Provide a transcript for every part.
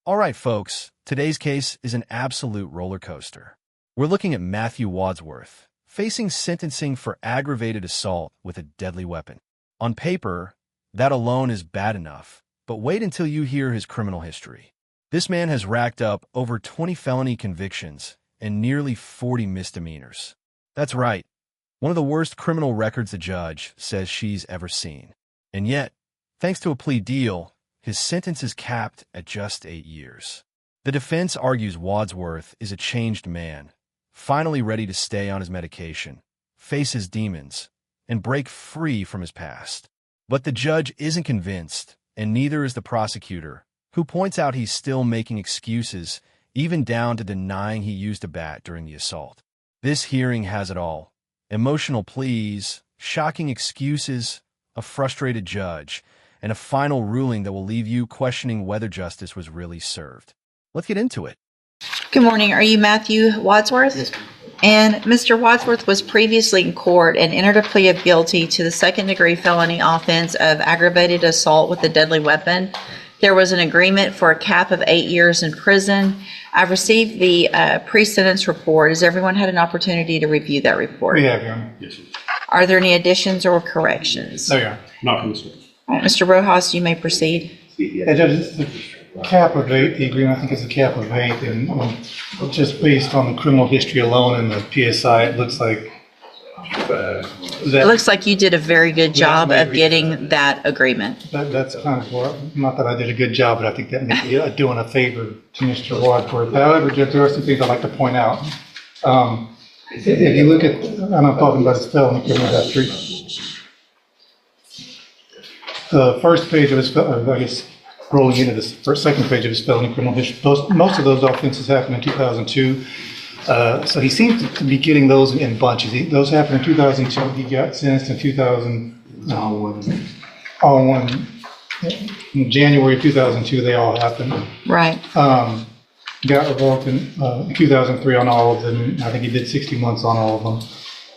All right, folks, today's case is an absolute roller coaster. We're looking at Matthew Wadsworth, facing sentencing for aggravated assault with a deadly weapon. On paper, that alone is bad enough, but wait until you hear his criminal history. This man has racked up over 20 felony convictions and nearly 40 misdemeanors. That's right, one of the worst criminal records the judge says she's ever seen. And yet, thanks to a plea deal, his sentence is capped at just 8 years. The defense argues Wadsworth is a changed man, finally ready to stay on his medication, face his demons, and break free from his past. But the judge isn't convinced, and neither is the prosecutor, who points out he's still making excuses, even down to denying he used a bat during the assault. This hearing has it all: emotional pleas, shocking excuses, a frustrated judge, and a final ruling that will leave you questioning whether justice was really served. Let's get into it. Good morning. Are you Matthew Wadsworth? Yes, ma'am. And Mr. Wadsworth was previously in court and entered a plea of guilty to the second-degree felony offense of aggravated assault with a deadly weapon. There was an agreement for a cap of 8 years in prison. I've received the pre-sentence report. Has everyone had an opportunity to review that report? We have, Your Honor. Yes, sir. Are there any additions or corrections? No, Your Honor. Not from this one. All right, Mr. Rojas, you may proceed. Yeah, Judge, it's the cap of 8, the agreement, I think is a cap of 8, and just based on the criminal history alone and the PSI, it looks like It looks like you did a very good job of getting that agreement. that's kind of, not that I did a good job, but I think that may be doing a favor to Mr. Wadsworth. However, Judge, there are some things I'd like to point out. If you look at, and I'm talking about his felony criminal history, the first page of his, I guess, rolling into the second page of his felony criminal history, most of those offenses happened in 2002. So he seems to be getting those in bunches. Those happened in 2002. He got sentenced in 2000. All in one. In January of 2002, they all happened. Right. Got revoked in 2003 on all of them. I think he did 60 months on all of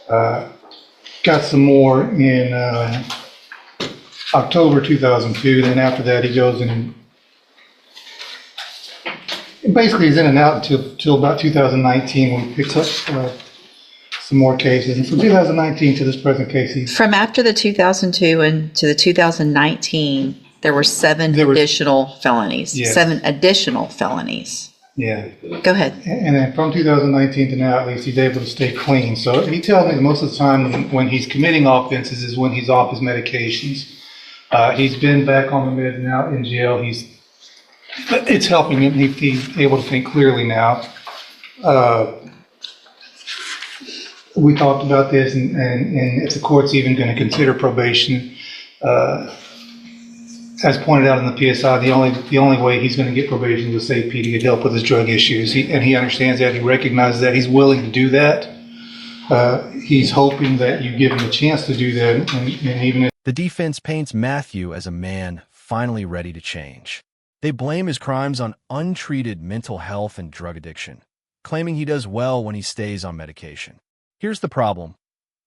them. Got some more in October 2002. Then after that, he goes and basically he's in and out until about 2019 when he picks up some more cases. And from 2019 to this present case, he's From after the 2002 and to the 2019, there were seven additional felonies. Yes. 7 additional felonies. yeah. Go ahead. And then from 2019 to now, at least, he's able to stay clean. So he tells me that most of the time when he's committing offenses is when he's off his medications. He's been back on the meds now in jail. It's helping him. He's able to think clearly now. We talked about this, and if the court's even going to consider probation, as pointed out in the PSI, the only way he's going to get probation is with safety to get help with his drug issues. And he understands that. He recognizes that. He's willing to do that. He's hoping that you give him a chance to do that, and even if The defense paints Matthew as a man finally ready to change. They blame his crimes on untreated mental health and drug addiction, claiming he does well when he stays on medication. Here's the problem.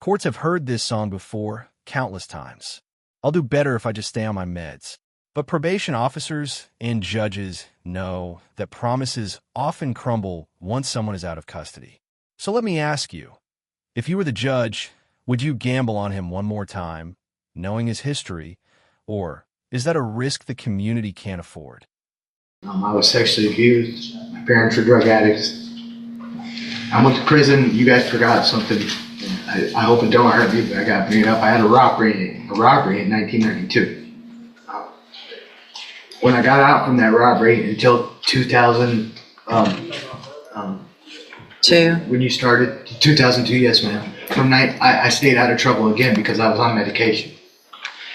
Courts have heard this song before, countless times. I'll do better if I just stay on my meds. But probation officers and judges know that promises often crumble once someone is out of custody. So let me ask you, if you were the judge, would you gamble on him one more time, knowing his history, or is that a risk the community can't afford? I was sexually abused. My parents were drug addicts. I went to prison. You guys forgot something. I hope it don't hurt me, but I got beat up. I had a robbery in 1992. When I got out from that robbery until 2000, when you started, 2002, yes, ma'am. I stayed out of trouble again because I was on medication.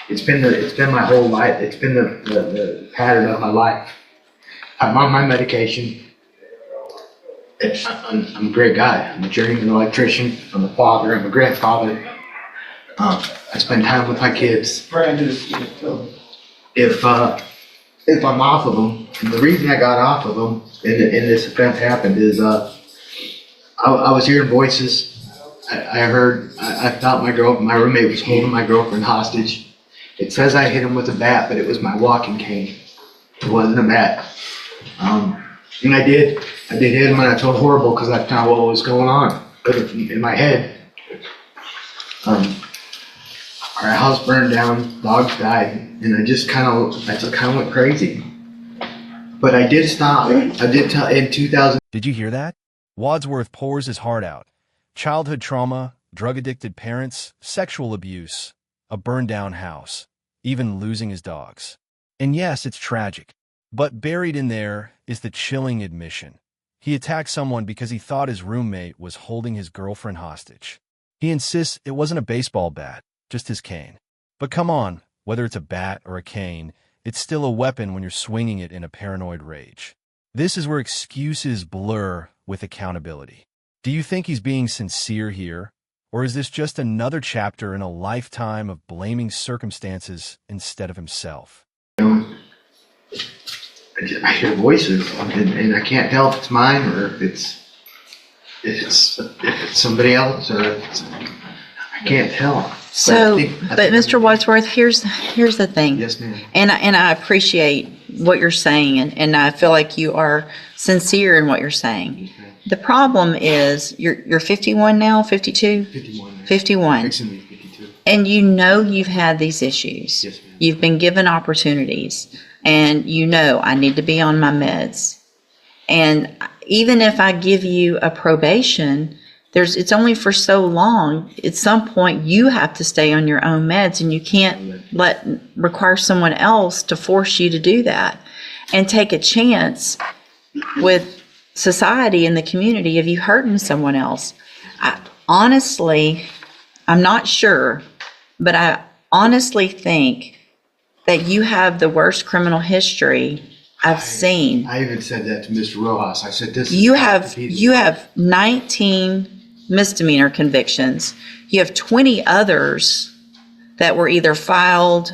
It's been my whole life. It's been the pattern of my life. I'm on my medication. I'm a great guy. I'm a journeyman electrician. I'm a father. I'm a grandfather. I spend time with my kids. If I'm off of them, and the reason I got off of them and this offense happened is I was hearing voices. I thought my roommate was holding my girlfriend hostage. It says I hit him with a bat, but it was my walking cane. It wasn't a bat. And I did hit him, and I told horrible because I found what was going on in my head. Our house burned down, dogs died, and I just kind of went crazy. But I did stop. I did tell in 2000. Did you hear that? Wadsworth pours his heart out. Childhood trauma, drug-addicted parents, sexual abuse, a burned-down house, even losing his dogs. And yes, it's tragic. But buried in there is the chilling admission. He attacked someone because he thought his roommate was holding his girlfriend hostage. He insists it wasn't a baseball bat, just his cane. But come on, whether it's a bat or a cane, it's still a weapon when you're swinging it in a paranoid rage. This is where excuses blur with accountability. Do you think he's being sincere here? Or is this just another chapter in a lifetime of blaming circumstances instead of himself? I hear voices, and I can't tell if it's mine or if it's somebody else, or I can't tell. So, but Mr. Wadsworth, here's the thing. Yes, ma'am. And I appreciate what you're saying, and I feel like you are sincere in what you're saying. Okay. The problem is you're 51 now, 52? 51. 51. Fixing to be 52. And you know you've had these issues. Yes, ma'am. You've been given opportunities, and you know I need to be on my meds. And even if I give you a probation, it's only for so long. At some point, you have to stay on your own meds, and you can't require someone else to force you to do that and take a chance with society and the community of you hurting someone else. Honestly, I'm not sure, but I honestly think that you have the worst criminal history I've seen. I even said that to Mr. Rojas. I said this. You have 19 misdemeanor convictions. You have 20 others that were either filed.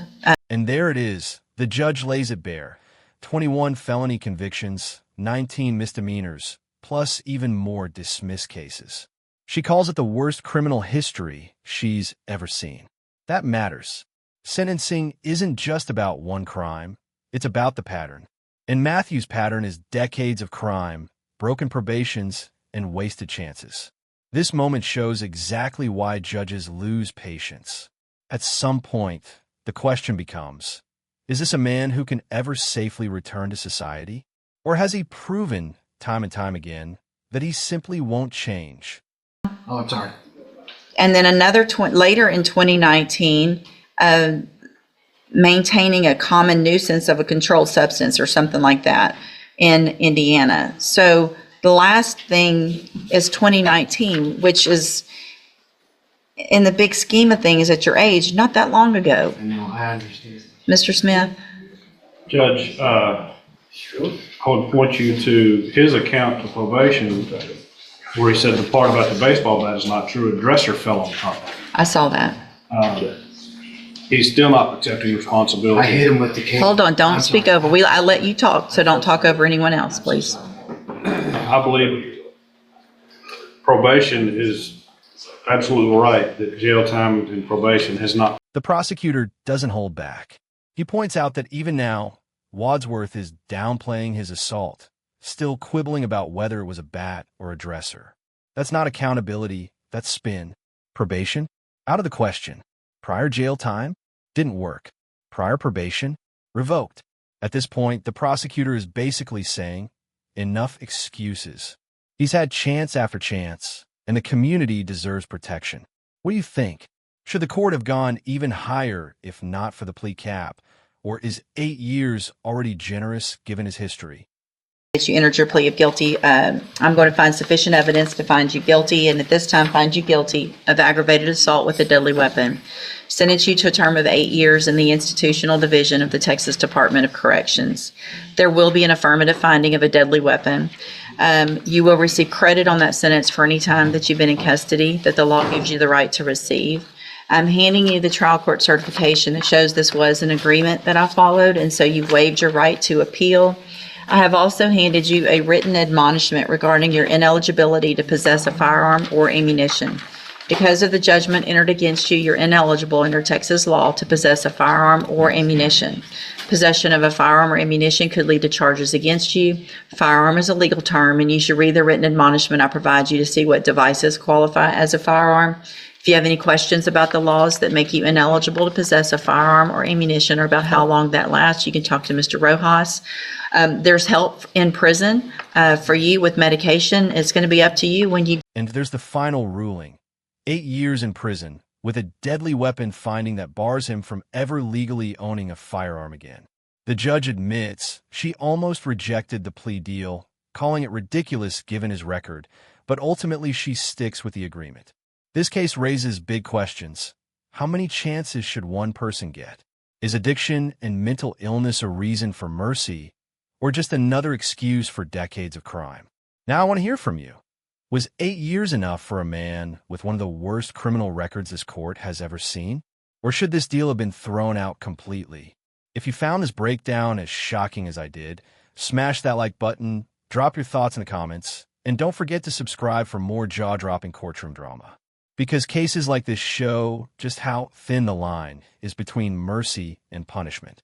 And there it is. The judge lays it bare. 21 felony convictions, 19 misdemeanors, plus even more dismissed cases. She calls it the worst criminal history she's ever seen. That matters. Sentencing isn't just about one crime. It's about the pattern. And Matthew's pattern is decades of crime, broken probations, and wasted chances. This moment shows exactly why judges lose patience. At some point, the question becomes, is this a man who can ever safely return to society? Or has he proven, time and time again, that he simply won't change? Oh, I'm sorry. And then another later in 2019, maintaining a common nuisance of a controlled substance or something like that in Indiana. So the last thing is 2019, which is, in the big scheme of things at your age, not that long ago. I know, I understand. Mr. Smith? Judge, I would point you to his account of probation where he said the part about the baseball bat is not true. A dresser fell on top of him. I saw that. He's still not accepting responsibility. I hit him with the cane. Hold on, don't I'm speak sorry. over. I let you talk, so don't talk over anyone else, please. I believe probation is absolutely right that jail time and probation has not. The prosecutor doesn't hold back. He points out that even now, Wadsworth is downplaying his assault, still quibbling about whether it was a bat or a dresser. That's not accountability, that's spin. Probation? Out of the question. Prior jail time? Didn't work. Prior probation? Revoked. At this point, the prosecutor is basically saying, enough excuses. He's had chance after chance, and the community deserves protection. What do you think? Should the court have gone even higher if not for the plea cap? Or is 8 years already generous given his history? That you entered your plea of guilty. I'm going to find sufficient evidence to find you guilty, and at this time find you guilty of aggravated assault with a deadly weapon. Sentence you to a term of 8 years in the institutional division of the Texas Department of Corrections. There will be an affirmative finding of a deadly weapon. You will receive credit on that sentence for any time that you've been in custody that the law gives you the right to receive. I'm handing you the trial court certification that shows this was an agreement that I followed, and so you've waived your right to appeal. I have also handed you a written admonishment regarding your ineligibility to possess a firearm or ammunition. Because of the judgment entered against you, you're ineligible under Texas law to possess a firearm or ammunition. Possession of a firearm or ammunition could lead to charges against you. Firearm is a legal term, and you should read the written admonishment I provide you to see what devices qualify as a firearm. If you have any questions about the laws that make you ineligible to possess a firearm or ammunition, or about how long that lasts, you can talk to Mr. Rojas. There's help in prison for you with medication. It's going to be up to you when you... And there's the final ruling. 8 years in prison, with a deadly weapon finding that bars him from ever legally owning a firearm again. The judge admits she almost rejected the plea deal, calling it ridiculous given his record, but ultimately she sticks with the agreement. This case raises big questions. How many chances should one person get? Is addiction and mental illness a reason for mercy, or just another excuse for decades of crime? Now I want to hear from you. Was 8 years enough for a man with one of the worst criminal records this court has ever seen? Or should this deal have been thrown out completely? If you found this breakdown as shocking as I did, smash that like button, drop your thoughts in the comments, and don't forget to subscribe for more jaw-dropping courtroom drama. Because cases like this show just how thin the line is between mercy and punishment.